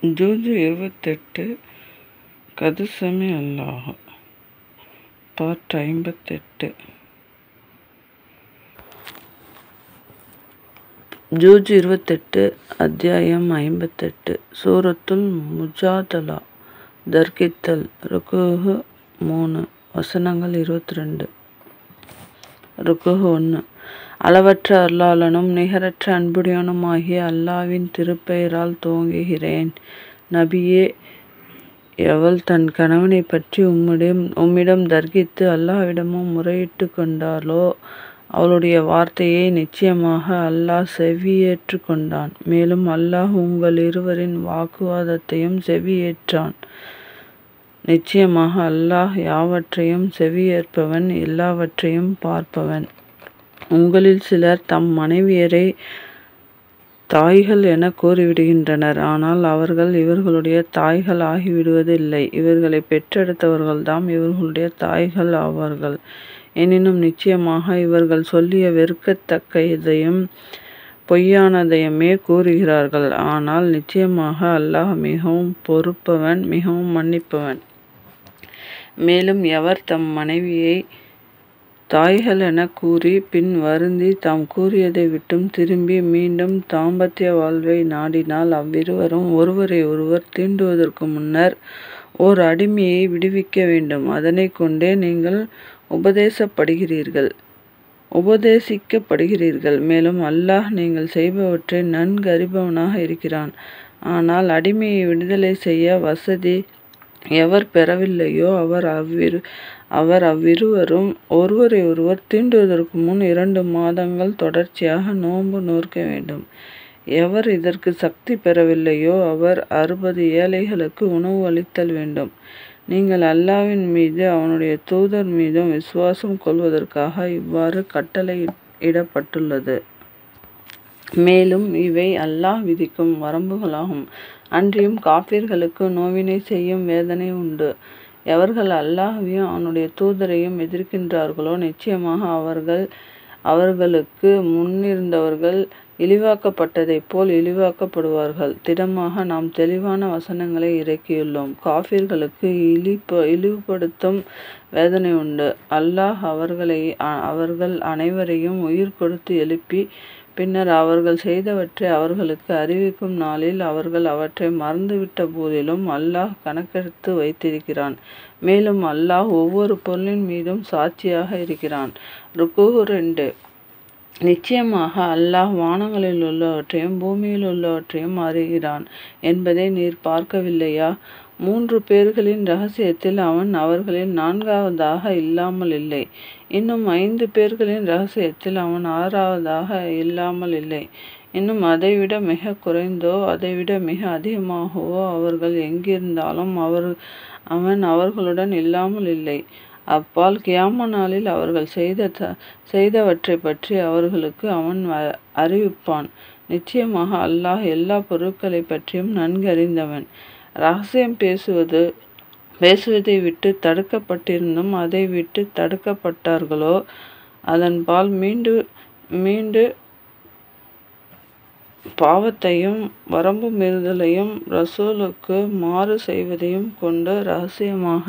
ஜூஜ் 28 கதுசமி அல்லாஹ் part 58. ஜூஜ் 28 அத்தியாயம் 58. சூரத்துல் முஜாதலா தர்கித்தல். ருக்குஹு 3 வசனங்கள் 22. ருக்குஹு 1. அளவற்ற அருளாளனும் நிகரற்ற அன்புடையவனுமாகிய அல்லாவின் திருப்பெயரால் துவங்குகிறேன். நபியே, எவள் தன் கணவனை பற்றி உம்மிடம் தர்கித்து அல்லாஹ்விடமும் முறையிட்டு கொண்டாளோ அவளுடைய வார்த்தையை நிச்சயமாக அல்லாஹ் செவியேற்று கொண்டான். மேலும் அல்லாஹ் உங்கள் இருவரின் வாக்குவாதத்தையும் செவியேற்றான். நிச்சயமாக அல்லாஹ் யாவற்றையும் செவியேற்பவன், எல்லாவற்றையும் பார்ப்பவன். உங்களில் சிலர் தம் மனைவியரை தாய்கள் என கூறிவிடுகின்றனர். ஆனால் அவர்கள் இவர்களுடைய தாய்கள் ஆகிவிடுவதில்லை. இவர்களை பெற்றெடுத்தவர்கள்தாம் இவர்களுடைய தாய்கள் ஆவார்கள். எனினும் நிச்சயமாக இவர்கள் சொல்லிய வெறுக்கத்தக்கதையும் பொய்யானதையுமே கூறுகிறார்கள். ஆனால் நிச்சயமாக அல்லாஹ் மிகவும் பொறுப்பவன், மிகவும் மன்னிப்பவன். மேலும் எவர் தம் மனைவியை தாய்கள் என கூறி பின் வருந்தி தாம் கூறியதை விட்டும் திரும்பி மீண்டும் தாம்பத்திய வாழ்வை நாடினால் அவ்விருவரும் ஒருவரை ஒருவர் தீண்டுவதற்கு முன்னர் ஓர் அடிமையை விடுவிக்க வேண்டும். அதனை கொண்டே நீங்கள் உபதேசிக்கப்படுகிறீர்கள். மேலும் அல்லாஹ் நீங்கள் செய்பவற்றை நன்கறிபவனாக இருக்கிறான். ஆனால் அடிமையை விடுதலை செய்ய வசதி எவர் பெறவில்லையோ அவர் அவ்விருவரும் ஒருவரை ஒருவர் தீண்டுவதற்கு முன் 2 மாதங்கள் தொடர்ச்சியாக நோன்பு நோற்க வேண்டும். எவர் இதற்கு சக்தி பெறவில்லையோ அவர் 60 ஏழைகளுக்கு உணவு அளித்தல் வேண்டும். நீங்கள் அல்லாஹ்வின் மீது அவனுடைய தூதர் மீதும் விசுவாசம் கொள்வதற்காக இவ்வாறு கட்டளையிடப்பட்டுள்ளது. மேலும் இவை அல்லாஹ் விதிக்கும் வரம்புகளாகும். அன்றியும் காஃபிர்களுக்கு நோவினை செய்யும் வேதனை உண்டு. எவர்கள் அல்லாஹ்வையும் அவனுடைய தூதரையும் எதிர்க்கின்றார்களோ நிச்சயமாக அவர்களுக்கு முன்னிருந்தவர்கள் இழிவாக்கப்பட்டதைப் போல் இழிவாக்கப்படுவார்கள். திடமாக நாம் தெளிவான வசனங்களை இறக்கியுள்ளோம். காஃபிர்களுக்கு இழிவுபடுத்தும் வேதனை உண்டு. அல்லாஹ் அவர்கள் அனைவரையும் உயிர் கொடுத்து எழுப்பி பின்னர் அவர்கள் செய்தவற்றை அவர்களுக்கு அறிவிக்கும் நாளில் அவர்கள் அவற்றை மறந்துவிட்ட போதிலும் அல்லாஹ் கணக்கெடுத்து வைத்திருக்கிறான். மேலும் அல்லாஹ் ஒவ்வொரு பொருளின் மீதும் சாட்சியாக இருக்கிறான். ருக்குஹு 2. நிச்சயமாக அல்லாஹ் வானங்களில் உள்ளவற்றையும் பூமியில் உள்ளவற்றையும் அறிகிறான் என்பதை நீர் பார்க்கவில்லையா? 3 பேர்களின் இரகசியத்தில் அவன் அவர்களில் 4வதாக இல்லாமல் இல்லை. இன்னும் 5 பேர்களின் இரகசியத்தில் அவன் 6வதாக இல்லாமல் இல்லை. இன்னும் அதைவிட மிக குறைந்தோ அதைவிட மிக அதிகமாகவோ அவர்கள் எங்கிருந்தாலும் அவன் அவர்களுடன் இல்லாமல் இல்லை. அப்பால் கியாம நாளில் அவர்கள் செய்தவற்றை பற்றி அவர்களுக்கு அவன் அறிவிப்பான். நிச்சயமாக அல்லாஹ் எல்லா பொருட்களை பற்றியும் நன்கறிந்தவன். ரகசியம் பேசுவதை விட்டு தடுக்கப்பட்டிருந்தும் அதை விட்டு தடுக்கப்பட்டார்களோ அதன்பால் மீண்டு பாவத்தையும் வரம்பு மீறுதலையும் ரசூலுக்கு மாறு செய்வதையும் கொண்டு ரகசியமாக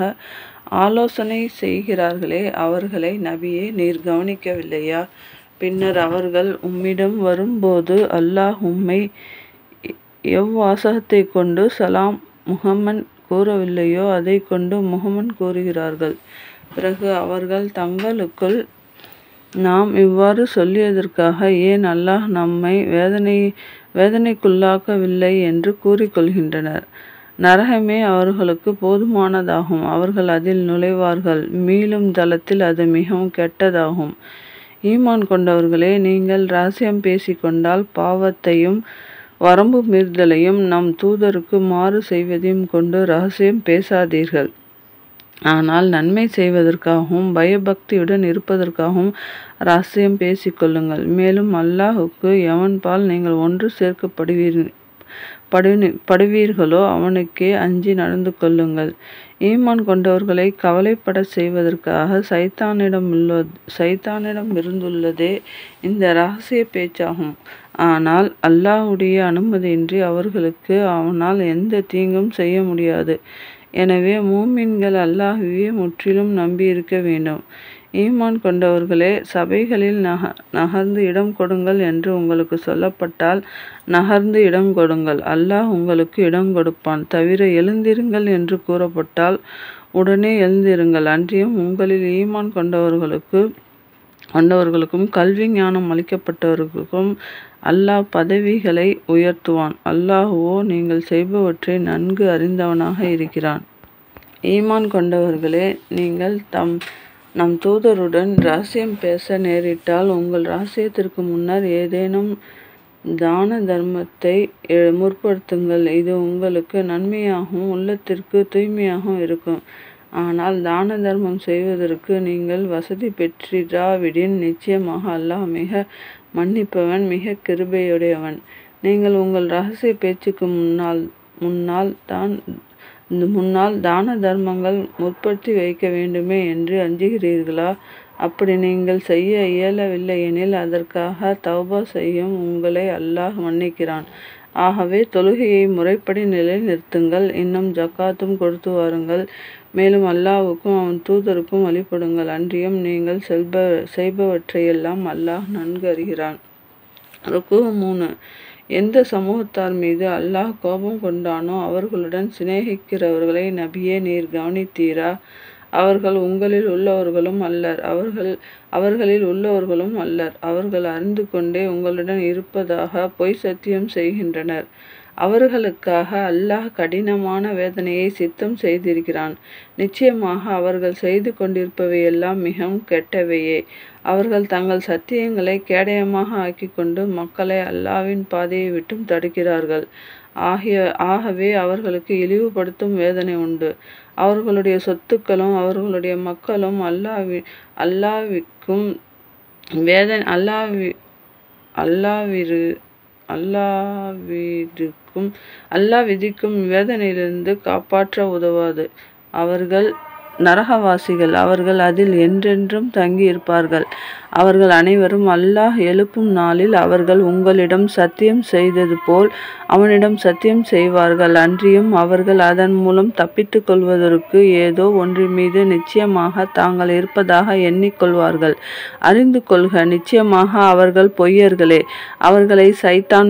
ஆலோசனை செய்கிறார்களே, அவர்களை நபியே நீர் கவனிக்கவில்லையா? பின்னர் அவர்கள் உம்மிடம் வரும்போது அல்லாஹ் உம்மை எவ்வாசகத்தை கொண்டு சலாம் முஹம்மன் கூறவில்லையோ அதை கொண்டு முஹம்மன் கூறுகிறார்கள். பிறகு அவர்கள் தங்களுக்குள் நாம் இவ்வாறு சொல்லியதற்காக ஏன் அல்லாஹ் நம்மை வேதனைக்குள்ளாக்கவில்லை என்று கூறிக்கொள்கின்றனர். நரகமே அவர்களுக்கு போதுமானதாகும். அவர்கள் அதில் நுழைவார்கள். மீளும் தளத்தில் அது மிகவும் கெட்டதாகும். ஈமான் கொண்டவர்களே, நீங்கள் ரகசியம் பேசிக்கொண்டால் பாவத்தையும் வரம்பு மீறுதலையும் நம் தூதருக்கு மாறு செய்வதையும் கொண்டு ரகசியம் பேசாதீர்கள். ஆனால் நன்மை செய்வதற்காகவும் பயபக்தியுடன் இருப்பதற்காகவும் ரகசியம் பேசிக்கொள்ளுங்கள். மேலும் அல்லாஹுக்கு எவன்பால் நீங்கள் ஒன்று படுவீர்களோ அவனுக்கே அஞ்சி நடந்து கொள்ளுங்கள். ஈமான் கொண்டவர்களை கவலைப்பட செய்வதற்காக சைத்தானிடம் இருந்துள்ளதே இந்த இரகசிய பேச்சாகும். ஆனால் அல்லாஹ்வுடைய அனுமதியின்றி அவர்களுக்கு அவனால் எந்த தீங்கும் செய்ய முடியாது. எனவே மூமின்கள் அல்லாஹ்வையே முற்றிலும் நம்பியிருக்க வேண்டும். ஈமான் கொண்டவர்களே, சபைகளில் நகர்ந்து இடம் கொடுங்கள் என்று உங்களுக்கு சொல்லப்பட்டால் நகர்ந்து இடம் கொடுங்கள். அல்லாஹ் உங்களுக்கு இடம் கொடுப்பான். தவிர எழுந்திருங்கள் என்று கூறப்பட்டால் உடனே எழுந்திருங்கள். அன்றியும் உங்களில் ஈமான் கொண்டவர்களுக்கும் கல்வி ஞானம் அளிக்கப்பட்டவர்களுக்கும் அல்லாஹ் பதவிகளை உயர்த்துவான். அல்லாஹ்வோ நீங்கள் செய்பவற்றை நன்கு அறிந்தவனாக இருக்கிறான். ஈமான் கொண்டவர்களே, நீங்கள் நம் தூதருடன் இரகசியம் பேச நேரிட்டால் உங்கள் இரகசியத்திற்கு முன்னர் ஏதேனும் தான தர்மத்தை முற்படுத்துங்கள். இது உங்களுக்கு நன்மையாகவும் உள்ளத்திற்கு தூய்மையாகவும் இருக்கும். ஆனால் தான தர்மம் செய்வதற்கு நீங்கள் வசதி பெற்றிராவிடின் நிச்சயமாக அல்லாஹ் மிக மன்னிப்பவன், மிக கிருபையுடையவன். நீங்கள் உங்கள் இரகசிய பேச்சுக்கு முன்னால் தான தர்மங்கள் முற்படுத்தி வைக்க வேண்டுமே என்று அஞ்சுகிறீர்களா? அப்படி நீங்கள் செய்ய இயலவில்லை எனில் அதற்காக தௌபா செய்யும் உங்களை அல்லாஹ் மன்னிக்கிறான். ஆகவே தொழுகையை முறைப்படி நிலைநிறுத்துங்கள். இன்னும் ஜக்காத்தும் கொடுத்து வாருங்கள். மேலும் அல்லாஹ்வுக்கும் அவன் தூதருக்கும் வழிபடுங்கள். அன்றியும் நீங்கள் செய்பவற்றையெல்லாம் அல்லாஹ் நன்கு அறிகிறான். ருக்கூ 3. எந்த சமூகத்தார் மீது அல்லாஹ் கோபம் கொண்டானோ அவர்களுடன் சிநேகிக்கிறவர்களை நபியே நீர் கவனித்தீரா? அவர்கள் உங்களில் உள்ளவர்களும் அல்லர், அவர்களில் உள்ளவர்களும் அல்லர். அவர்கள் அறிந்து கொண்டே உங்களுடன் இருப்பதாக பொய் சத்தியம் செய்கின்றனர். அவர்களுக்காக அல்லாஹ் கடினமான வேதனையை சித்தம் செய்திருக்கிறான். நிச்சயமாக அவர்கள் செய்து கொண்டிருப்பவையெல்லாம் மிகவும் கெட்டவையே. அவர்கள் தங்கள் சத்தியங்களை கேடயமாக ஆக்கிக்கொண்டு மக்களை அல்லாஹ்வின் பாதையை விட்டும் தடுக்கிறார்கள். ஆகவே அவர்களுக்கு இழிவுபடுத்தும் வேதனை உண்டு. அவர்களுடைய சொத்துக்களும் அவர்களுடைய மக்களும் அல்லாஹ் விதிக்கும் வேதனையிலிருந்து காப்பாற்ற உதவாது. அவர்கள் நரகவாசிகள். அவர்கள் அதில் என்றென்றும் தங்கி இருப்பார்கள். அவர்கள் அனைவரும் அல்லாஹ் எழுப்பும் நாளில் அவர்கள் உங்களிடம் சத்தியம் செய்தது போல் அவனிடம் சத்தியம் செய்வார்கள். அன்றியும் அவர்கள் அதன் மூலம் தப்பித்துக் கொள்வதற்கு ஏதோ ஒன்றின் மீது நிச்சயமாக தாங்கள் இருப்பதாக எண்ணிக்கொள்வார்கள். அறிந்து கொள்க, நிச்சயமாக அவர்கள் பொய்யர்களே. அவர்களை சைத்தான்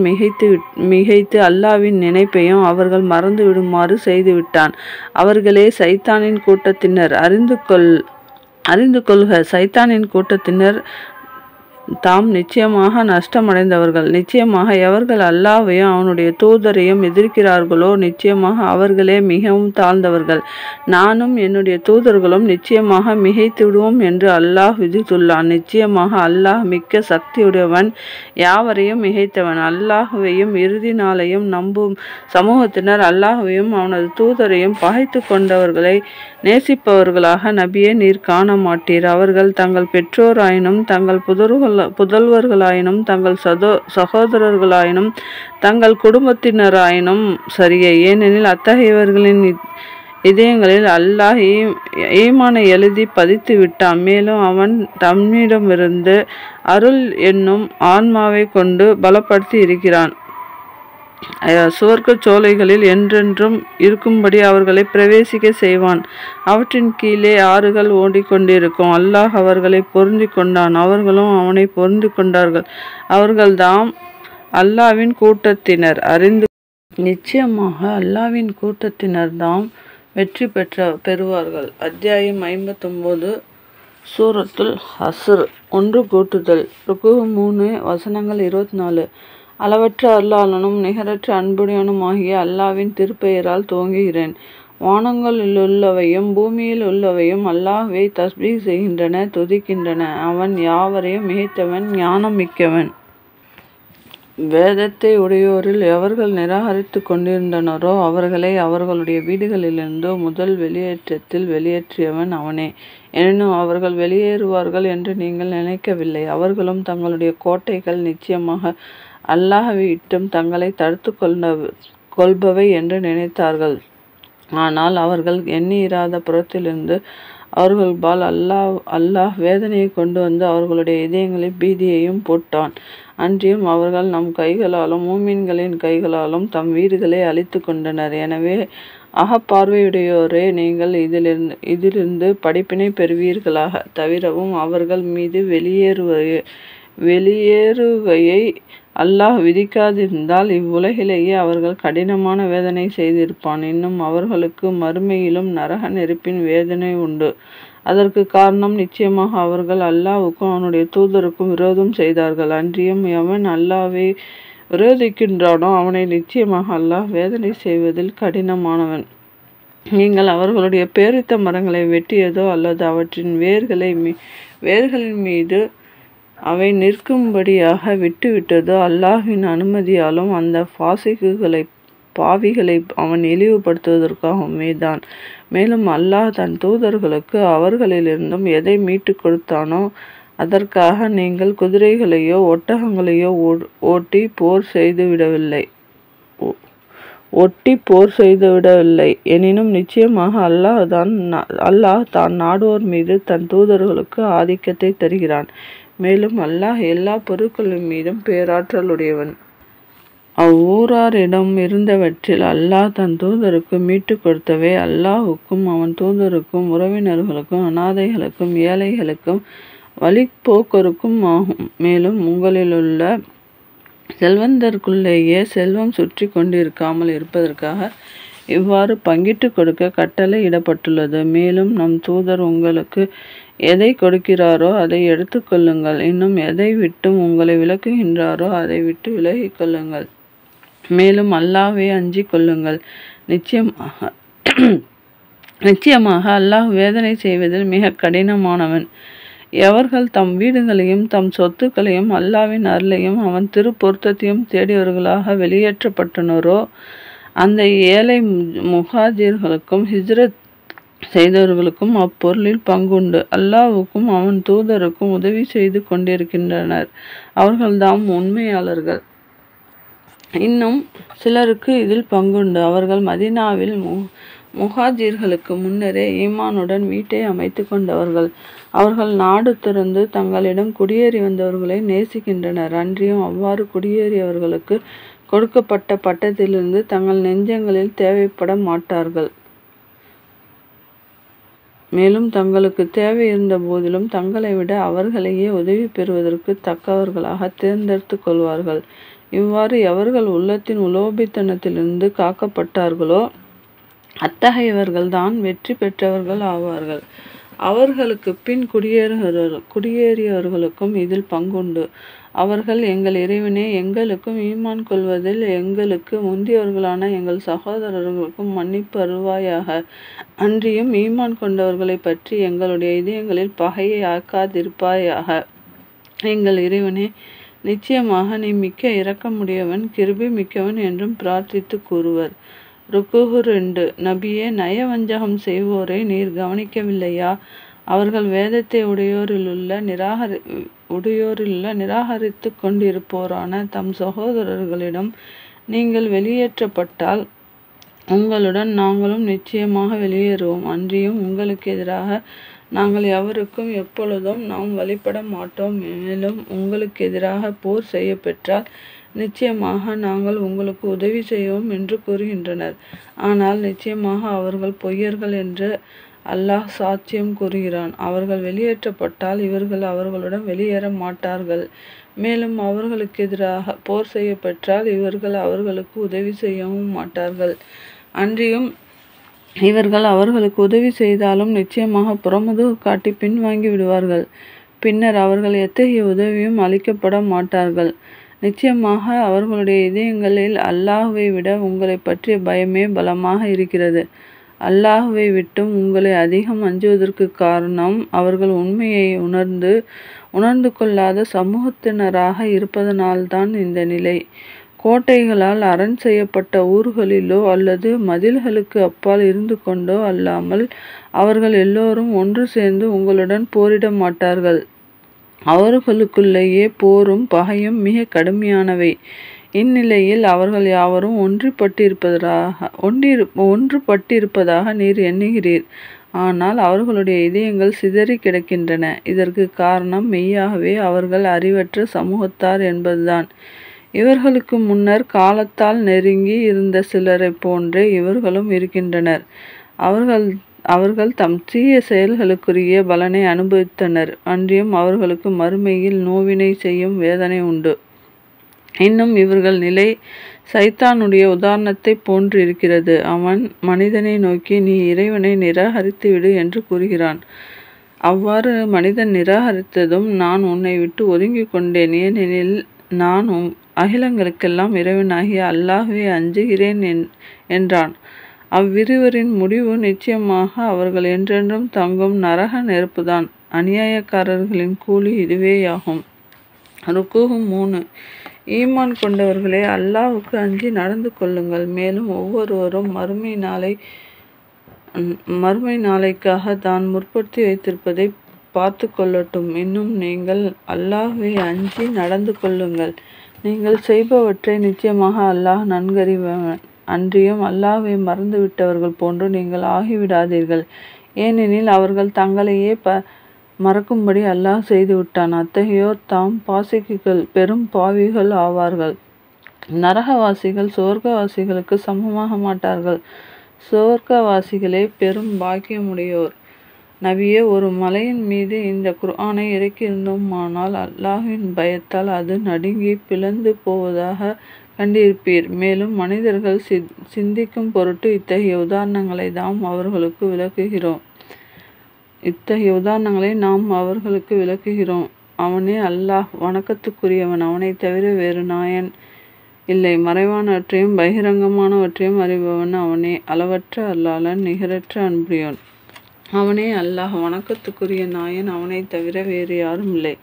மிகைத்து அல்லாஹ்வின் நினைப்பையும் அவர்கள் மறந்து விடுமாறு செய்துவிட்டான். அவர்களே சைத்தானின் கூட்டத்தினர். அறிந்து கொள்க, சைத்தானின் கூட்டத்தினர் தாம் நிச்சயமாக நஷ்டமடைந்தவர்கள். நிச்சயமாக எவர்கள் அல்லாஹ்வையும் அவனுடைய தூதரையும் எதிர்க்கிறார்களோ நிச்சயமாக அவர்களே மிகவும் தாழ்ந்தவர்கள். நானும் என்னுடைய தூதர்களும் நிச்சயமாக மிகைத்து விடுவோம் என்று அல்லாஹ் விதித்துள்ளான். நிச்சயமாக அல்லாஹ் மிக்க சக்தியுடையவன், யாவரையும் மிகைத்தவன். அல்லாஹ்வையும் இறுதி நாளையும் நம்பும் சமூகத்தினர் அல்லாஹ்வையும் அவனது தூதரையும் பகைத்து கொண்டவர்களை நேசிப்பவர்களாக நபியே நீர் காண மாட்டீர். அவர்கள் தங்கள் பெற்றோராயினும் தங்கள் புதல்வர்களாயினும் தங்கள் சகோதரர்களாயினும் தங்கள் குடும்பத்தினராயினும் சரியே. ஏனெனில் அத்தகையவர்களின் இதயங்களில் அல்லாஹ் ஈமானை எழுதி பதித்து விட்டான். மேலும் அவன் தம்மிடமிருந்து அருள் என்னும் ஆன்மாவை கொண்டு பலப்படுத்தி இருக்கிறான். சுவர்க்க சோலைகளில் என்றென்றும் இருக்கும்படி அவர்களை பிரவேசிக்க செய்வான். அவற்றின் கீழே ஆறுகள் ஓடிக்கொண்டிருக்கும். அல்லாஹ் அவர்களை பொருந்தி கொண்டான், அவர்களும் அவனை பொருந்தி கொண்டார்கள். அவர்கள்தாம் அல்லாஹ்வின் கூட்டத்தினர். நிச்சயமாக அல்லாஹ்வின் கூட்டத்தினர் தாம் வெற்றி பெறுவார்கள். அத்தியாயம் 59. சூரத்துல் ஹஸ்ர். ஒன்று கூட்டுதல். ருக்கூ 3 வசனங்கள் 24. அளவற்ற அருளாளனும் நிகரற்ற அன்புடையவனுமாகிய அல்லாஹ்வின் திருப்பெயரால் துவங்குகிறேன். வானங்களிலுள்ளவையும் பூமியில் உள்ளவையும் அல்லாஹ்வை தஸ்பீஹ் செய்கின்றன, துதிக்கின்றன. அவன் யாவரையும் மிகைத்தவன், ஞானம் மிக்கவன். வேதத்தை உடையோரில் எவர்கள் நிராகரித்து கொண்டிருந்தனரோ அவர்களை அவர்களுடைய வீடுகளிலிருந்து முதல் வெளியேற்றத்தில் வெளியேற்றியவன் அவனே. எனினும் அவர்கள் வெளியேறுவார்கள் என்று நீங்கள் நினைக்கவில்லை. அவர்களும் தங்களுடைய கோட்டைகள் நிச்சயமாக அல்லாஹ்விட்டும் தங்களை தடுத்து கொள்பவை என்று நினைத்தார்கள். ஆனால் அவர்கள் எண்ணியிராத புறத்திலிருந்து அவர்கள்பால் அல்லாஹ் வேதனையை கொண்டு வந்து அவர்களுடைய இதயங்களில் பீதியையும் போட்டான். அன்றியும் அவர்கள் நம் கைகளாலும் மூமின்களின் கைகளாலும் தம் வீடுகளை அழித்து கொண்டனர். எனவே அகப்பார்வையுடையோரே, நீங்கள் இதிலிருந்து படிப்பினை பெறுவீர்களாக. தவிரவும் அவர்கள் மீது வெளியேறுகையை அல்லாஹ் விதிக்காதிருந்தால் இவ்வுலகிலேயே அவர்கள் கடினமான வேதனை செய்திருப்பான். இன்னும் அவர்களுக்கு மறுமையிலும் நரக நெருப்பின் வேதனை உண்டு. அதற்கு காரணம், நிச்சயமாக அவர்கள் அல்லாஹ்வுக்கும் அவனுடைய தூதருக்கும் விரோதம் செய்தார்கள். அன்றியும் எவன் அல்லாஹ்வை விரோதிக்கின்றானோ அவனை நிச்சயமாக அல்லாஹ் வேதனை செய்வதில் கடினமானவன். நீங்கள் அவர்களுடைய பேரித்த மரங்களை வெட்டியதோ அல்லது அவற்றின் வேர்களின் மீது அவை நிற்கும்படியாக விட்டுவிட்டதோ அல்லாஹ்வின் அனுமதியாலும் அந்த பாவிகளை அவன் இழிவுபடுத்துவதற்காகவுமே தான். மேலும் அல்லாஹ் தன் தூதர்களுக்கு அவர்களிலிருந்தும் எதை மீட்டு கொடுத்தானோ அதற்காக நீங்கள் குதிரைகளையோ ஒட்டகங்களையோ ஓட்டி போர் செய்துவிடவில்லை. எனினும் நிச்சயமாக அல்லாஹ் தான் நாடுவோர் மீது தன் தூதர்களுக்கு ஆதிக்கத்தை தருகிறான். மேலும் அல்லாஹ் எல்லா பொருட்களின் மீதும் பேராற்றலுடையவன். அவ்வூராரிடம் இருந்தவற்றில் அல்லாஹ் தன் தூதருக்கு மீட்டு கொடுத்தவை அல்லாஹ்வுக்கும் அவன் தூதருக்கும் உறவினர்களுக்கும் அனாதைகளுக்கும் ஏழைகளுக்கும் வழிப்போக்கருக்கும் ஆகும். மேலும் உங்களிலுள்ள செல்வந்தருக்குள்ளேயே செல்வம் சுற்றி கொண்டிருக்காமல் இருப்பதற்காக இவ்வாறு பங்கிட்டு கொடுக்க கட்டளை இடப்பட்டுள்ளது. மேலும் நம் தூதர் உங்களுக்கு எதை கொடுக்கிறாரோ அதை எடுத்துக்கொள்ளுங்கள். இன்னும் எதை விட்டும் உங்களை விலக்குகின்றாரோ அதை விட்டு விலகிக் கொள்ளுங்கள். மேலும் அல்லாஹ்வை அஞ்சிக் கொள்ளுங்கள். நிச்சயமாக அல்லாஹ் வேதனை செய்வதில் மிக கடினமானவன். எவர்கள் தம் வீடுகளையும் தம் சொத்துக்களையும் அல்லாஹ்வின் அருளையும் அவன் திருப்பொருத்தத்தையும் தேடியவர்களாக வெளியேற்றப்பட்டனரோ அந்த ஏழை முஹாஜிர்களுக்கும் ஹிஜ்ரத் செய்தவர்களுக்கும் அப்பொருளில் பங்குண்டு. அல்லாஹ்வுக்கும் அவன் தூதருக்கும் உதவி செய்து கொண்டிருக்கின்றனர். அவர்கள்தாம் உண்மையாளர்கள். இன்னும் சிலருக்கு இதில் பங்குண்டு. அவர்கள் மதீனாவில் முஹாஜிர்களுக்கு முன்னரே ஈமானுடன் வீட்டை அமைத்து கொண்டவர்கள். அவர்கள் நாடு துறந்து தங்களிடம் குடியேறி வந்தவர்களை நேசிக்கின்றனர். அன்றியும் அவ்வாறு குடியேறியவர்களுக்கு கொடுக்கப்பட்ட பட்டத்திலிருந்து தங்கள் நெஞ்சங்களில் தேவைப்பட மாட்டார்கள். மேலும் தங்களுக்கு தேவை இருந்த போதிலும் தங்களை விட அவர்களையே உதவி பெறுவதற்கு தக்கவர்களாக தேர்ந்தெடுத்து கொள்வார்கள். இவ்வாறு எவர்கள் உள்ளத்தின் உலோபித்தனத்திலிருந்து காக்கப்பட்டார்களோ அத்தகையவர்கள்தான் வெற்றி பெற்றவர்கள் ஆவார்கள். அவர்களுக்கு பின் குடியேறியவர்களுக்கும் இதில் பங்குண்டு. அவர்கள், எங்கள் இறைவனே, எங்களுக்கும் ஈமான் கொள்வதில் எங்களுக்கு முந்தியவர்களான எங்கள் சகோதரர்களுக்கும் மன்னிப்பு அருள்வாயாக. அன்றியும் ஈமான் கொண்டவர்களை பற்றி எங்களுடைய இதயங்களில் பகையை ஆக்காதிருப்பாயாக. எங்கள் இறைவனே, நிச்சயமாக நீ மிக்க இரக்கமுடையவன், கிருபை மிக்கவன் என்றும் பிரார்த்தித்து கூறுவர். ருக்குஹு 2. நபியே, நயவஞ்சகம் செய்வோரை நீர் கவனிக்கவில்லையா? அவர்கள் வேதத்தை உடையோரிலுள்ள நிராகரித்து கொண்டிருப்போரான தம் சகோதரர்களிடம் நீங்கள் வெளியேற்றப்பட்டால் உங்களுடன் நாங்களும் நிச்சயமாக வெளியேறுவோம். அன்றியும் உங்களுக்கு எதிராக நாங்கள் எவருக்கும் எப்பொழுதும் நாம் வழிபட மாட்டோம். மேலும் உங்களுக்கு எதிராக போர் செய்ய பெற்றால் நிச்சயமாக நாங்கள் உங்களுக்கு உதவி செய்வோம் என்று கூறுகின்றனர். ஆனால் நிச்சயமாக அவர்கள் பொய்யர்கள் என்று அல்லாஹ் சாட்சியம் கூறுகிறான். அவர்கள் வெளியேற்றப்பட்டால் இவர்கள் அவர்களுடன் வெளியேற மாட்டார்கள். மேலும் அவர்களுக்கு எதிராக போர் செய்ய பெற்றால் இவர்கள் அவர்களுக்கு உதவி செய்யவும் மாட்டார்கள். அன்றியும் இவர்கள் அவர்களுக்கு உதவி செய்தாலும் நிச்சயமாக புறமுதுகு காட்டி பின்வாங்கி விடுவார்கள். பின்னர் அவர்கள் எத்தகைய உதவியும் அளிக்கப்பட மாட்டார்கள். நிச்சயமாக அவர்களுடைய இதயங்களில் அல்லாஹ்வை விட உங்களை பற்றிய பயமே பலமாக இருக்கிறது. அல்லாஹ்வை விட்டும் உங்களை அதிகம் அஞ்சுவதற்கு காரணம் அவர்கள் உண்மையை உணர்ந்து கொள்ளாத சமூகத்தினராக இருப்பதனால்தான் இந்த நிலை. கோட்டைகளால் அரண் செய்யப்பட்ட ஊர்களிலோ அல்லது மதில்களுக்கு அப்பால் இருந்து கொண்டோ அல்லாமல் அவர்கள் எல்லோரும் ஒன்று சேர்ந்து உங்களுடன் போரிட மாட்டார்கள். அவர்களுக்குள்ளேயே போரும் பகையும் மிக கடுமையானவை. இந்நிலையில் அவர்கள் யாவரும் ஒன்றுபட்டிருப்பதாக நீர் எண்ணுகிறீர். ஆனால் அவர்களுடைய இதயங்கள் சிதறி கிடக்கின்றன. இதற்கு காரணம் மெய்யாகவே அவர்கள் அறிவற்ற சமூகத்தார் என்பதுதான். இவர்களுக்கு முன்னர் காலத்தால் நெருங்கி இருந்த சிலரைப் போன்றே இவர்களும் இருக்கின்றனர். அவர்கள் தம் தீய செயல்களுக்குரிய பலனை அனுபவித்தனர். அன்றியும் அவர்களுக்கு மறுமையில் நோவினை செய்யும் வேதனை உண்டு. இன்னும் இவர்கள் நிலை சைத்தானுடைய உதாரணத்தை போன்று இருக்கிறது. அவன் மனிதனை நோக்கி, நீ இறைவனை நிராகரித்து விடு என்று கூறுகிறான். அவ்வாறு மனிதன் நிராகரித்ததும், நான் உன்னை விட்டு ஒதுங்கி கொண்டேன், ஏனெனில் நான் அகிலங்களுக்கெல்லாம் இறைவனாகிய அல்லாஹ்வை அஞ்சுகிறேன் என்றான். அவ்விருவரின் முடிவு நிச்சயமாக அவர்கள் என்றென்றும் தங்கும் நரக நெருப்புதான். அநியாயக்காரர்களின் கூலி இதுவேயாகும். ருக்கூஹ் 3. ஈமான் கொண்டவர்களே, அல்லாஹ்வுக்கு அஞ்சி நடந்து கொள்ளுங்கள். மேலும் ஒவ்வொருவரும் மறுமை நாளைக்காக தான் முற்படுத்தி வைத்திருப்பதை பார்த்து கொள்ளட்டும். இன்னும் நீங்கள் அல்லாஹ்வை அஞ்சி நடந்து கொள்ளுங்கள். நீங்கள் செய்பவற்றை நிச்சயமாக அல்லாஹ் நன்கறிபவன். அன்றியும் அல்லாஹ்வை மறந்துவிட்டவர்கள் போன்று நீங்கள் ஆகிவிடாதீர்கள். ஏனெனில் அவர்கள் தங்களையே மறக்கும்படி அல்லாஹ் செய்துவிட்டான். அத்தகையோர் தாம் பாசிக்குகள், பெரும் பாவிகள் ஆவார்கள். நரகவாசிகள் சுவர்க்கவாசிகளுக்கு சமமாக மாட்டார்கள். சுவர்க்கவாசிகளே பெரும் பாக்கியமுடையோர். நபியே, ஒரு மலையின் மீது இந்த குர்ஆனை இறக்கியிருந்தோமானால் அல்லாஹ்வின் பயத்தால் அது நடுங்கி பிளந்து போவதாக கண்டிருப்பீர். மேலும் மனிதர்கள் சிந்திக்கும் பொருட்டு இத்தகைய உதாரணங்களை நாம் அவர்களுக்கு விளக்குகிறோம். அவனே அல்லாஹ் வணக்கத்துக்குரியவன். அவனை தவிர வேறு நாயன் இல்லை. மறைவானவற்றையும் பகிரங்கமானவற்றையும் அறிபவன் அவனே. அளவற்ற அருளாளன், நிகரற்ற அன்புடையோன். அவனே அல்லாஹ் வணக்கத்துக்குரிய நாயன். அவனை தவிர வேறு யாரும் இல்லை.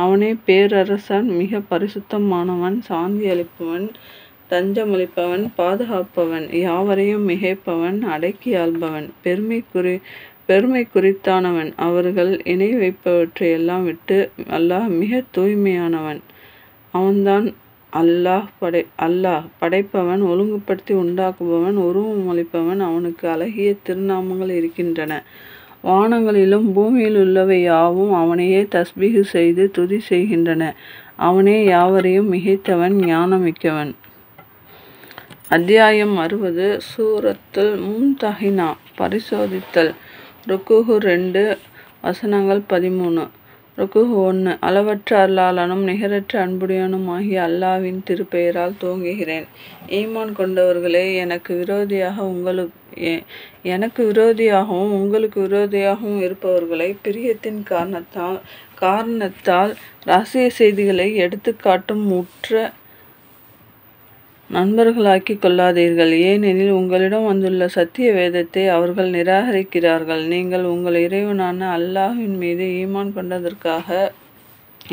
அவனே பேரரசன், மிக பரிசுத்தமானவன், சாந்தி அளிப்பவன், தஞ்சமளிப்பவன், பாதுகாப்பவன், யாவரையும் மிகைப்பவன், அடக்கி ஆள்பவன், பெருமை குறித்தானவன். அவர்கள் இணை வைப்பவற்றை எல்லாம் விட்டு அல்லாஹ் மிக தூய்மையானவன். அவன்தான் அல்லாஹ் படைப்பவன், ஒழுங்குபடுத்தி உண்டாக்குபவன், உருவம் அளிப்பவன். அவனுக்கு அழகிய திருநாமங்கள் இருக்கின்றன. வானங்களிலும் பூமியில் உள்ளவை யாவும் அவனையே தஸ்பீஹ் செய்து துதி செய்கின்றன. அவனே யாவரையும் மிகைத்தவன், ஞானமிக்கவன். அத்தியாயம் 60. சூரத்துல் மும்தஹினா, பரிசோதித்தல். ருக்கூஹ் 2 வசனங்கள் 13. ருக்கூஹ் 1. அளவற்ற அருளாளனும் நிகரற்ற அன்புடையனுமாகிய அல்லாஹ்வின் திருப்பெயரால் துவங்குகிறேன். ஈமான் கொண்டவர்களே, எனக்கு விரோதியாகவும் உங்களுக்கு விரோதியாகவும் இருப்பவர்களை பிரியத்தின் காரணத்தால் இரகசிய செய்திகளை எடுத்துக்காட்டும் உற்ற நண்பர்களாக்கிக் கொள்ளாதீர்கள். ஏனெனில் உங்களிடம் வந்துள்ள சத்திய வேதத்தை அவர்கள் நிராகரிக்கிறார்கள். நீங்கள் உங்கள் இறைவனான அல்லாஹ்வின் மீது ஈமான் கொண்டதற்காக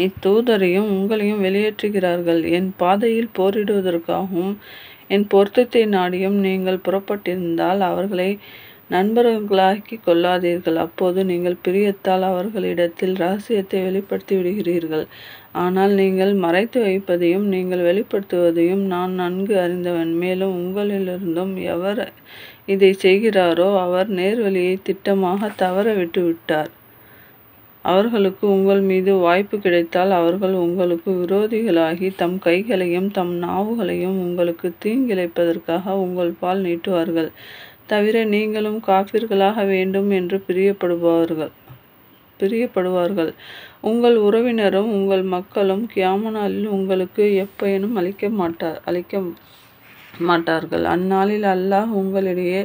இத்தூதரையும் உங்களையும் வெளியேற்றுகிறார்கள். என் பாதையில் போரிடுவதற்காகவும் என் பொருத்தத்தை நாடியும் நீங்கள் புறப்பட்டிருந்தால் அவர்களை நண்பர்களாக்கிக் கொள்ளாதீர்கள். அப்போது நீங்கள் பிரியத்தால் அவர்களிடத்தில் இரகசியத்தை வெளிப்படுத்தி விடுகிறீர்கள். ஆனால் நீங்கள் மறைத்து வைப்பதையும் நீங்கள் வெளிப்படுத்துவதையும் நான் நன்கு அறிந்தவன். மேலும் உங்களிலிருந்தும் எவர் இதை செய்கிறாரோ அவர் நேர்வழியை திட்டமாக தவற விட்டுவிட்டார். அவர்களுக்கு உங்கள் மீது வாய்ப்பு கிடைத்தால் அவர்கள் உங்களுக்கு விரோதிகளாகி தம் கைகளையும் தம் நாவுகளையும் உங்களுக்கு தீங்கிழைப்பதற்காக உங்கள் பால் நீட்டுவார்கள். தவிர நீங்களும் காஃபிர்களாக வேண்டும் என்று பிரியப்படுவார்கள். உங்கள் உறவினரும் உங்கள் மக்களும் கியாமத் நாளில் உங்களுக்கு எப்பயனும் அளிக்க மாட்டார்கள். அந்நாளில் அல்லாஹ் உங்களிடையே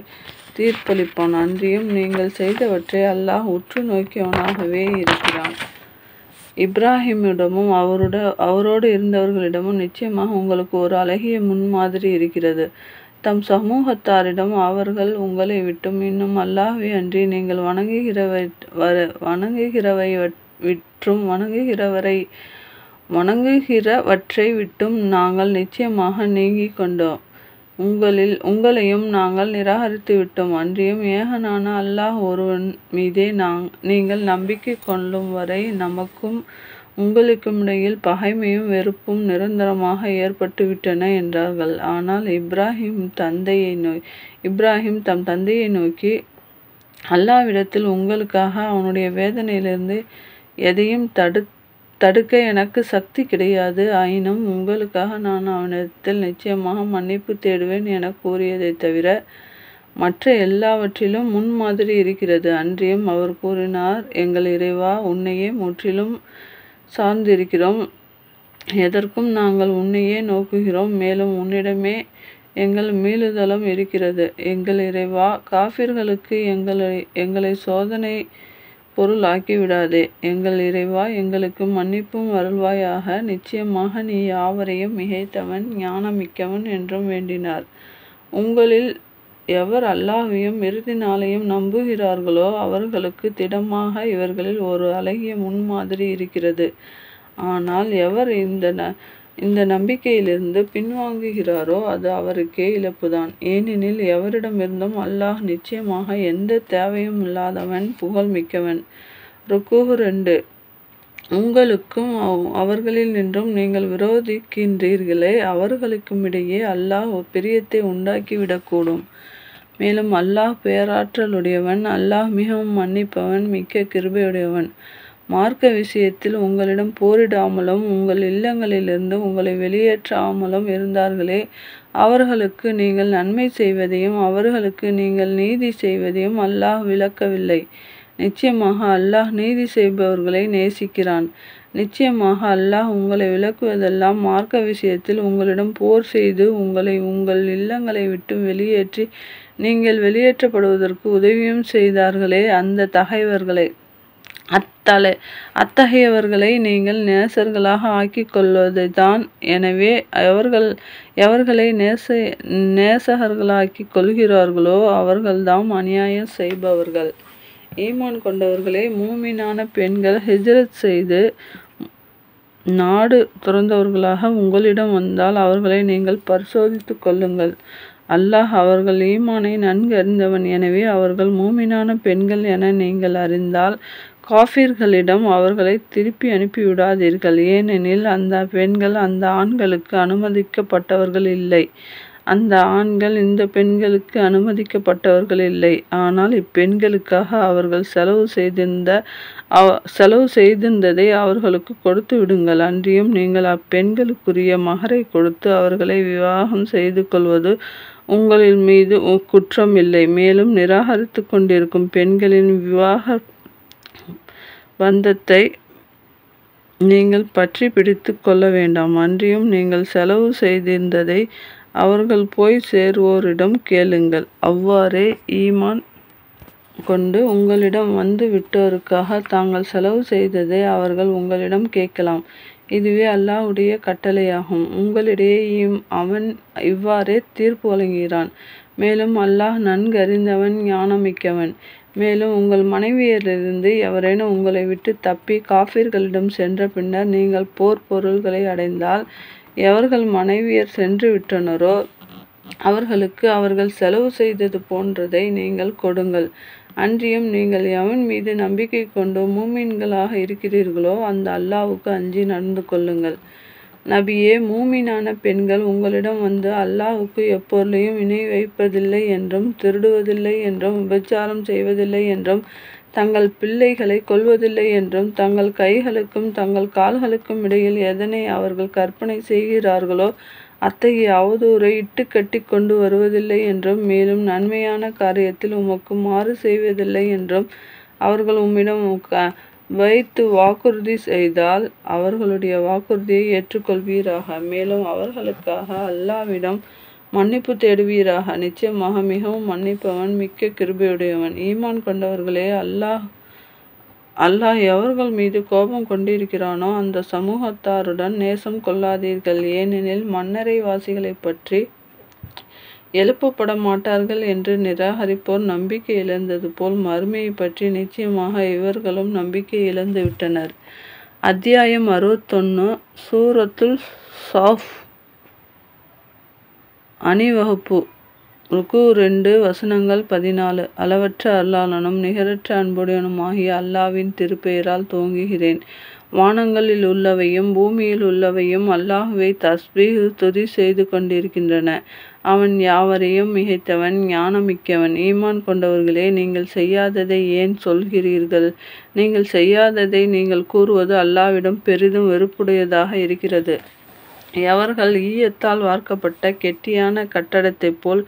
தீர்ப்பளிப்பான். அன்றியும் நீங்கள் செய்தவற்றை அல்லாஹ் உற்று நோக்கியவனாகவே இருக்கிறான். இப்ராஹிமிடமும் அவரோடு இருந்தவர்களிடமும் நிச்சயமாக உங்களுக்கு ஒரு அழகிய முன்மாதிரி இருக்கிறது. தம் சமூகத்தாரிடம் அவர்கள் உங்களை விட்டும் இன்னும் அல்லாஹ்வை அன்றி நீங்கள் வணங்குகிறவற்றை விட்டும் நாங்கள் நிச்சயமாக நீங்கிக் கொண்டோம். உங்களையும் நாங்கள் நிராகரித்து விட்டோம். அன்றியும் ஏகனான அல்லாஹ் ஒருவன் மீதே நீங்கள் நம்பிக்கை கொள்ளும் வரை நமக்கும் உங்களுக்கும் இடையில் பகைமையும் வெறுப்பும் நிரந்தரமாக ஏற்பட்டுவிட்டன என்றார்கள். ஆனால் இப்ராஹிம் தம் தந்தையை நோக்கி, அல்லாஹ்விடத்தில் உங்களுக்காக அவனுடைய வேதனையிலிருந்து எதையும் தடுக்க எனக்கு சக்தி கிடையாது. ஆயினும் உங்களுக்காக நான் அவனிடத்தில் நிச்சயமாக மன்னிப்பு தேடுவேன் என கூறியதைத் தவிர மற்ற எல்லாவற்றிலும் முன்மாதிரி இருக்கிறது. அன்றியும் அவர் கூறினார், எங்கள் இறைவா, உன்னையே முற்றிலும் சார்ந்திருக்கிறோம். எதற்கும் நாங்கள் உன்னையே நோக்குகிறோம். மேலும் உன்னிடமே எங்கள் மீளுதலும் இருக்கிறது. எங்கள் இறைவா, காஃபிர்களுக்கு எங்களை சோதனை பொருளாக்கி விடாதே. எங்கள் இறைவா, எங்களுக்கு மன்னிப்பும் அருள்வாயாக. நிச்சயமாக நீ யாவரையும் மிகைத்தவன், ஞானமிக்கவன் என்றும் வேண்டினார். உங்களில் எவர் அல்லாஹ்வையும் இறுதி நாளையும் நம்புகிறார்களோ அவர்களுக்கு திடமாக இவர்களில் ஒரு அழகிய முன்மாதிரி இருக்கிறது. ஆனால் எவர் இந்த நம்பிக்கையிலிருந்து பின்வாங்குகிறாரோ அது அவருக்கே இழப்புதான். ஏனெனில் எவரிடமிருந்தும் அல்லாஹ் நிச்சயமாக எந்த தேவையும் இல்லாதவன், புகழ் மிக்கவன். ருக்கூ 2. உங்களுக்கும் அவர்களில் நின்றும் நீங்கள் விரோதிக்கின்றீர்களே, அவர்களுக்குமிடையே அல்லாஹ் பிரியத்தை உண்டாக்கிவிடக்கூடும். மேலும் அல்லாஹ் பேராற்றலுடையவன், அல்லாஹ் மிகவும் மன்னிப்பவன், மிக்க கிருபையுடையவன். மார்க்க விஷயத்தில் உங்களிடம் போரிடாமலும் உங்கள் இல்லங்களிலிருந்து உங்களை வெளியேற்றாமலும் இருந்தார்களே, அவர்களுக்கு நீங்கள் நன்மை செய்வதையும் அவர்களுக்கு நீங்கள் நீதி செய்வதையும் அல்லாஹ் விலக்கவில்லை. நிச்சயமாக அல்லாஹ் நீதி செய்பவர்களை நேசிக்கிறான். நிச்சயமாக அல்லாஹ் உங்களை விலக்குவதெல்லாம் மார்க்க விஷயத்தில் உங்களிடம் போர் செய்து உங்களை உங்கள் இல்லங்களை விட்டு வெளியேற்றி நீங்கள் வெளியேற்றப்படுவதற்கு உதவியும் செய்தார்களே, அத்தகையவர்களை நீங்கள் நேசர்களாக ஆக்கிக் கொள்வதுதான். எனவே எவர்களை நேசகர்களாக்கிக் கொள்கிறார்களோ அவர்கள்தாம் அநியாயம் செய்பவர்கள். ஈமான் கொண்டவர்களே, மூமினான பெண்கள் ஹிஜ்ரத் செய்து நாடு துறந்தவர்களாக உங்களிடம் வந்தால் அவர்களை நீங்கள் பரிசோதித்து கொள்ளுங்கள். அல்லாஹ் அவர்கள் ஈமானை நன்கு அறிந்தவன். எனவே அவர்கள் மூமினான பெண்கள் என நீங்கள் அறிந்தால் காஃபிர்களிடம் அவர்களை திருப்பி அனுப்பிவிடாதீர்கள். ஏனெனில் அந்த பெண்கள் அந்த ஆண்களுக்கு அனுமதிக்கப்பட்டவர்கள் இல்லை, அந்த ஆண்கள் இந்த பெண்களுக்கு அனுமதிக்கப்பட்டவர்கள் இல்லை. ஆனால் இப்பெண்களுக்காக அவர்கள் செலவு செய்திருந்ததை அவர்களுக்கு கொடுத்து விடுங்கள். அன்றியும் நீங்கள் அப்பெண்களுக்குரிய மகரை கொடுத்து அவர்களை விவாகம் செய்து கொள்வது உங்களின் மீது குற்றம் இல்லை. மேலும் நிராகரித்து கொண்டிருக்கும் பெண்களின் விவாக பந்தத்தை நீங்கள் பற்றி பிடித்து கொள்ள வேண்டாம். அன்றியும் நீங்கள் செலவு செய்திருந்ததை அவர்கள் போய் சேருவோரிடம் கேளுங்கள். அவ்வாறே ஈமான் கொண்டு உங்களிடம் வந்து விட்டோருக்காக தாங்கள் செலவு செய்ததை அவர்கள் உங்களிடம் கேட்கலாம். இதுவே அல்லாஹ்வுடைய கட்டளையாகும். உங்களிடையே அவன் இவ்வாறே தீர்ப்பு வழங்குகிறான். மேலும் அல்லாஹ் நன்கு அறிந்தவன், ஞானமிக்கவன். மேலும் உங்கள் மனைவியரிலிருந்து எவரேனும் உங்களை விட்டு தப்பி காஃபிர்களிடம் சென்ற பின்னர் நீங்கள் போர் பொருள்களை அடைந்தால் எவர்கள் மனைவியர் சென்று விட்டனரோ அவர்களுக்கு அவர்கள் செலவு செய்தது போன்றதை நீங்கள் கொடுங்கள். அன்றியும் நீங்கள் எவன் மீது நம்பிக்கை கொண்டு மூமின்களாக இருக்கிறீர்களோ அந்த அல்லாஹ்வுக்கு அஞ்சி நடந்து கொள்ளுங்கள். நபியே, மூமினான பெண்கள் உங்களிடம் வந்து அல்லாஹ்வுக்கு எப்பொருளையும் இணை வைப்பதில்லை என்றும், திருடுவதில்லை என்றும், விபச்சாரம் செய்வதில்லை என்றும், தங்கள் பிள்ளைகளை கொல்வதில்லை என்றும், தங்கள் கைகளுக்கும் தங்கள் கால்களுக்கும் இடையில் எதனை அவர்கள் கற்பனை செய்கிறார்களோ அத்தகைய அவதூறை இட்டுக்கட்டி கொண்டு வருவதில்லை என்றும், மேலும் நன்மையான காரியத்தில் உமக்கு மாறு செய்வதில்லை என்றும் அவர்கள் உம்மிடம் வைத்து வாக்குறுதி செய்தால் அவர்களுடைய வாக்குறுதியை ஏற்றுக்கொள்வீராக. மேலும் அவர்களுக்காக அல்லாஹ்விடம் மன்னிப்பு தேடுவீராக. நிச்சயமாக மிகவும் மன்னிப்பவன், மிக்க கிருபையுடையவன். ஈமான் கொண்டவர்களே, அல்லாஹ் எவர்கள் மீது கோபம் கொண்டிருக்கிறானோ அந்த சமூகத்தாருடன் நேசம் கொள்ளாதீர்கள். ஏனெனில் மன்னரை வாசிகளை பற்றி எழுப்பப்பட மாட்டார்கள் என்று நிராகரிப்போர் நம்பிக்கை இழந்தது போல் மறுமையை பற்றி நிச்சயமாக இவர்களும் நம்பிக்கை இழந்து விட்டனர். அத்தியாயம் 61. சூரத்துல் சாஃப். அணிவகுப்பு. ருக்கு 2 வசனங்கள் 14. அளவற்ற அருளாளனும் நிகரற்ற அன்புடையனுமாகிய அல்லாவின் திருப்பெயரால் துவங்குகிறேன். வானங்களில் உள்ளவையும் பூமியில் உள்ளவையும் அல்லாஹுவை தஸ்பீஹ் துதி செய்து கொண்டிருக்கின்றன. அவன் யாவரையும் மிகைத்தவன், ஞானமிக்கவன். ஈமான் கொண்டவர்களே, நீங்கள் செய்யாததை ஏன் சொல்கிறீர்கள்? நீங்கள் செய்யாததை நீங்கள் கூறுவது அல்லாவிடம் பெரிதும் வெறுப்புடையதாக இருக்கிறது. எவர்கள் ஈயத்தால் வார்க்கப்பட்ட கெட்டியான கட்டடத்தைப் போல்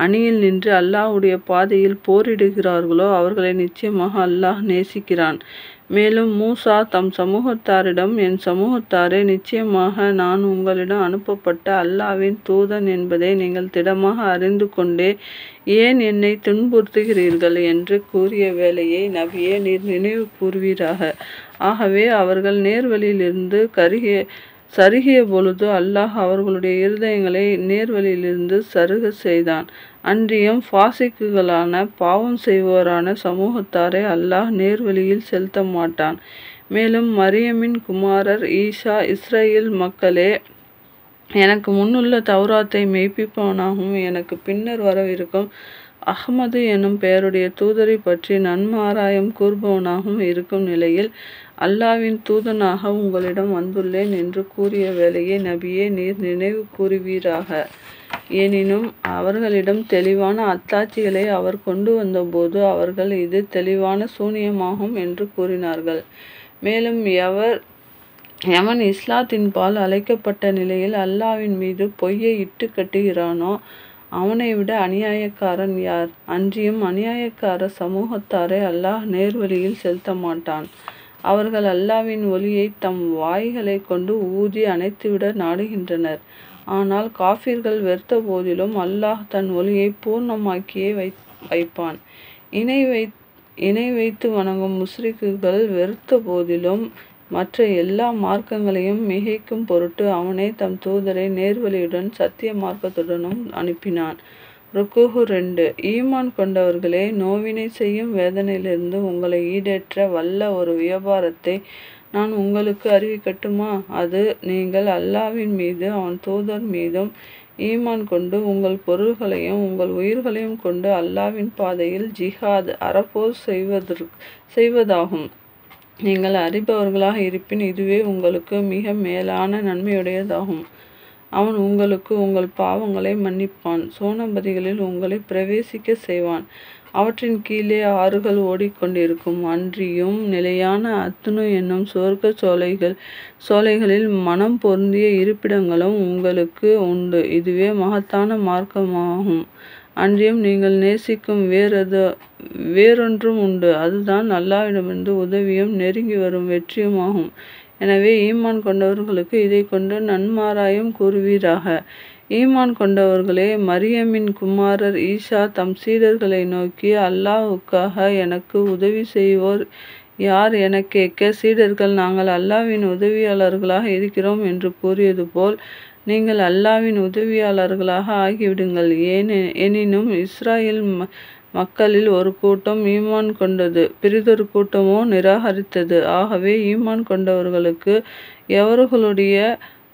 அணியில் நின்று அல்லாஹ்வுடைய பாதையில் போரிடுகிறார்களோ அவர்களை நிச்சயமாக அல்லாஹ் நேசிக்கிறான். மேலும் மூசா தம் சமூகத்தாரிடம், என் சமூகத்தாரே, நிச்சயமாக நான் உங்களிடம் அனுப்பப்பட்ட அல்லாஹ்வின் தூதன் என்பதை நீங்கள் திடமாக அறிந்து கொண்டே ஏன் என்னை துன்புறுத்துகிறீர்கள் என்று கூறிய வேளையை நபியே, நீர் நினைவு கூறுவீராக. ஆகவே அவர்கள் நேர்வழியிலிருந்து சருகிய பொழுது அல்லாஹ் அவர்களுடைய இருதயங்களை நேர்வழியிலிருந்து சருக செய்தான். அன்றியும் ஃபாசிக்குகளான பாவம் செய்வோரான சமூகத்தாரை அல்லாஹ் நேர்வழியில் செலுத்த மாட்டான். மேலும் மரியமின் குமாரர் ஈசா, இஸ்ரேல் மக்களே, எனக்கு முன்னுள்ள தௌராத்தை மெய்ப்பிப்பவனாகவும் எனக்கு பின்னர் வரவிருக்கும் அஹ்மது எனும் பெயருடைய தூதரை பற்றி நன்மாராயம் கூறுபவனாகவும் இருக்கும் நிலையில் அல்லாவின் தூதனாக உங்களிடம் வந்துள்ளேன் என்று கூறிய வேளையை நபியே, நீர் நினைவு கூறுவீராக. எனினும் அவர்களிடம் தெளிவான அத்தாட்சிகளை அவர் கொண்டு வந்தபோது அவர்கள் இது தெளிவான சூனியமாகும் என்று கூறினார்கள். மேலும் எவன் இஸ்லாத்தின் பால் அழைக்கப்பட்ட நிலையில் அல்லாவின் மீது பொய்யை இட்டு கட்டுகிறானோ அவனை விட அநியாயக்காரன் யார்? அன்றியும் அநியாயக்கார சமூகத்தாரை அல்லாஹ் நேர்வழியில் செலுத்த மாட்டான். அவர்கள் அல்லாவின் ஒளியை தம் வாய்களை கொண்டு ஊதி அணைத்துவிட நாடுகின்றனர். ஆனால் காஃபிர்கள் வெறுத்த போதிலும் அல்லாஹ் தன் ஒளியை பூர்ணமாக்கியே வைப்பான். இணை வைத்து வணங்கும் முஸ்ரிக்குகள் வெறுத்த போதிலும் மற்ற எல்லா மார்க்கங்களையும் மிகைக்கும் பொருட்டு அவனே தம் தூதரை நேர்வழியுடன் சத்திய மார்க்கத்துடனும் அனுப்பினான். ருக்கு 2. ஈமான் கொண்டவர்களே, நோவினை செய்யும் வேதனையிலிருந்து உங்களை ஈடேற்ற வல்ல ஒரு வியாபாரத்தை நான் உங்களுக்கு அறிவிக்கட்டுமா? அது நீங்கள் அல்லாவின் மீது அவன் தூதர் மீதும் ஈமான் கொண்டு உங்கள் பொருள்களையும் உங்கள் உயிர்களையும் கொண்டு அல்லாவின் பாதையில் ஜிஹாத் அறப்போர் செய்வதாகும். நீங்கள் அறிபவர்களாக இருப்பின் இதுவே உங்களுக்கு மிக மேலான நன்மையுடையதாகும். அவன் உங்களுக்கு உங்கள் பாவங்களை மன்னிப்பான். சோனபதிகளில் உங்களை பிரவேசிக்க செய்வான். அவற்றின் கீழே ஆறுகள் ஓடிக்கொண்டிருக்கும். அன்றியும் நிலையான அத்துணு என்னும் சொர்க்க சோலைகளில் மனம் பொருந்திய இருப்பிடங்களும் உங்களுக்கு உண்டு. இதுவே மகத்தான மார்க்கமாகும். அன்றியும் நீங்கள் நேசிக்கும் வேறொன்றும் உண்டு. அதுதான் அல்லாஹ்விடமிருந்து உதவியும் நெருங்கி வரும் வெற்றியுமாகும். எனவே ஈமான் கொண்டவர்களுக்கு இதை கொண்டு நன்மாராயம் கூறுவீராக. ஈமான் கொண்டவர்களே, மரியமின் குமாரர் ஈசா தம் சீடர்களை நோக்கி, அல்லாஹ்வுக்காக எனக்கு உதவி செய்வோர் யார் எனக் கேட்க, சீடர்கள் நாங்கள் அல்லாஹ்வின் உதவியாளர்களாக இருக்கிறோம் என்று கூறியது போல் நீங்கள் அல்லாஹ்வின் உதவியாளர்களாக ஆகிவிடுங்கள். எனினும் இஸ்ரேல் மக்களில் ஒரு கூட்டம் ஈமான் கொண்டது, பிறிதொரு கூட்டமோ நிராகரித்தது. ஆகவே ஈமான் கொண்டவர்களுக்கு எவர்களுடைய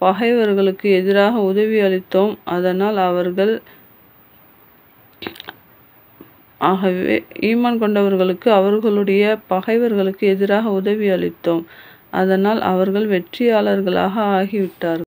பகைவர்களுக்கு எதிராக உதவி அளித்தோம், அதனால் அவர்களுடைய பகைவர்களுக்கு எதிராக உதவி அளித்தோம், அதனால் அவர்கள் வெற்றியாளர்களாக ஆகிவிட்டார்கள்.